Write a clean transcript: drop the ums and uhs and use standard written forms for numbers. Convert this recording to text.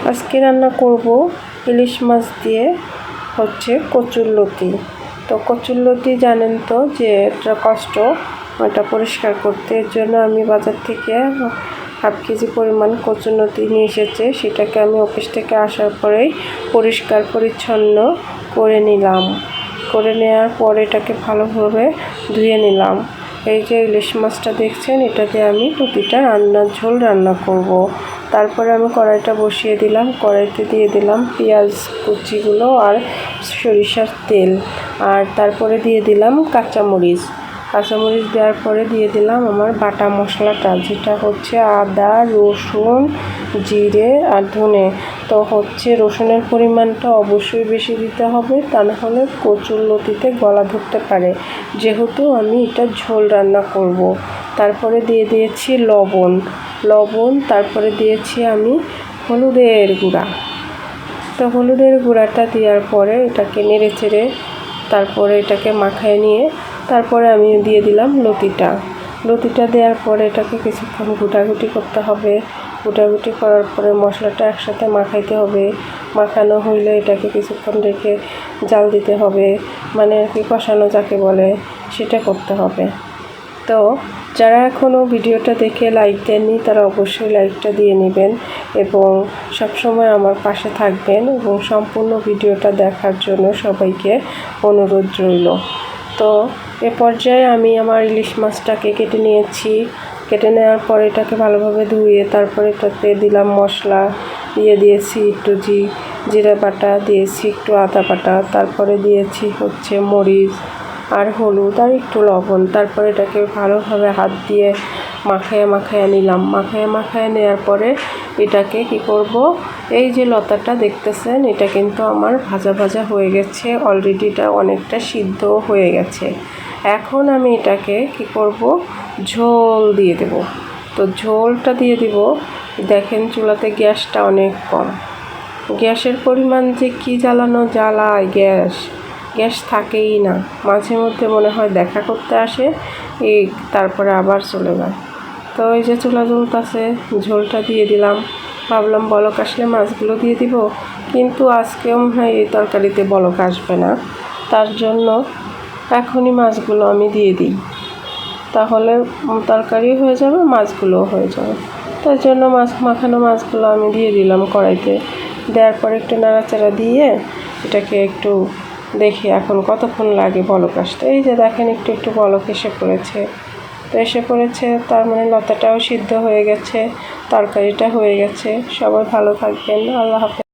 আজকে রান্না করব ইলিশ মাছ দিয়ে হচ্ছে কচুরলতি। তো কচুরলতি জানেন তো যে এটা কষ্ট ওটা পরিষ্কার করতে। এর জন্য আমি বাজার থেকে হাফ কেজি পরিমাণ কচুরলতি নিয়ে এসেছে। সেটাকে আমি অফিস থেকে আসার পরেই পরিষ্কার পরিচ্ছন্ন করে নিলাম। করে নেওয়ার পর এটাকে ভালোভাবে ধুয়ে নিলাম। এই যে ইলিশ মাছটা দেখছেন, এটা দিয়ে আমি লতিটা ঝোল রান্না করব। তারপরে আমি কড়াইটা বসিয়ে দিলাম। কড়াইতে দিয়ে দিলাম পেঁয়াজ কুচিগুলো আর সরিষার তেল, আর তারপরে দিয়ে দিলাম কাঁচামরিচ দেওয়ার পরে দিয়ে দিলাম আমার বাটা মশলাটা, যেটা হচ্ছে আদা, রসুন, জিরে আর ধনে। তো হচ্ছে রসুনের পরিমাণটা অবশ্যই বেশি দিতে হবে, তা না হলে কচুরলতিতে গলা ধরতে পারে, যেহেতু আমি এটা ঝোল রান্না করব। তারপরে দিয়ে দিয়েছি লবণ, তারপরে দিয়েছি আমি হলুদের গুঁড়া। তো হলুদের গুঁড়াটা দেওয়ার পরে এটাকে নেড়ে চেড়ে তারপরে এটাকে মাখায় নিয়ে তারপরে আমি দিয়ে দিলাম লতিটা দেওয়ার পরে এটাকে কিছুক্ষণ ঘুটাঘুটি করতে হবে। ঘুটাঘুটি করার পরে মশলাটা একসাথে মাখাইতে হবে। মাখানো হইলে এটাকে কিছুক্ষণ রেখে জাল দিতে হবে, মানে আর কি কষানো যাকে বলে সেটা করতে হবে। তো যারা এখনও ভিডিওটা দেখে লাইক দেননি তারা অবশ্যই লাইকটা দিয়ে নেবেন এবং সবসময় আমার পাশে থাকবেন, এবং সম্পূর্ণ ভিডিওটা দেখার জন্য সবাইকে অনুরোধ রইল। তো এ পর্যায়ে আমি আমার ইলিশ মাছটাকে কেটে নিয়েছি। কেটে নেওয়ার পরে এটাকে ভালোভাবে ধুয়ে তারপরে এটাতে দিলাম মশলা, দিয়েছি একটু জিরা বাটা, দিয়েছি একটু আদা বাটা, তারপরে দিয়েছি হচ্ছে মরিচ আর হলুদ আর একটু লবণ। তারপরে এটাকে ভালোভাবে হাত দিয়ে মাখায় নিলাম। মাখায় নেওয়ার পরে এটাকে কি করব, এই যে লতাটা দেখতেছেন এটা কিন্তু আমার ভাজা হয়ে গেছে অলরেডি, এটা অনেকটা সিদ্ধ হয়ে গেছে। এখন আমি এটাকে কি করব, ঝোল দিয়ে দেব। তো ঝোলটা দিয়ে দিব। দেখেন চুলাতে গ্যাসটা অনেক কম, গ্যাসের পরিমাণ যে কি জ্বালায় গ্যাস থাকেই না। মাঝে মধ্যে মনে হয় দেখা করতে আসে, তারপরে আবার চলে যায়। তো এই যে চুলা জ্বলতেছে, ঝোলটা দিয়ে দিলাম। ভাবলাম বলক আসলে মাছগুলো দিয়ে দিব, কিন্তু আজকেও মনে হয় এই তরকারিতে বলক আসবে না, তার জন্য এখনই মাছগুলো আমি দিয়ে দিই, তাহলে তরকারি হয়ে যাবে, মাছগুলোও হয়ে যাবে। তার জন্য মাখানো মাছগুলো আমি দিয়ে দিলাম কড়াইতে। দেওয়ার পর একটু নাড়াচাড়া দিয়ে এটাকে একটু দেখি এখন কতক্ষণ লাগে বলক আসতে। এই যে দেখেন একটু বলক এসে পড়েছে, তার মানে লতাটাও সিদ্ধ হয়ে গেছে, তরকারিটা হয়ে গেছে। সবাই ভালো থাকবেন, আল্লাহ হাফেজ।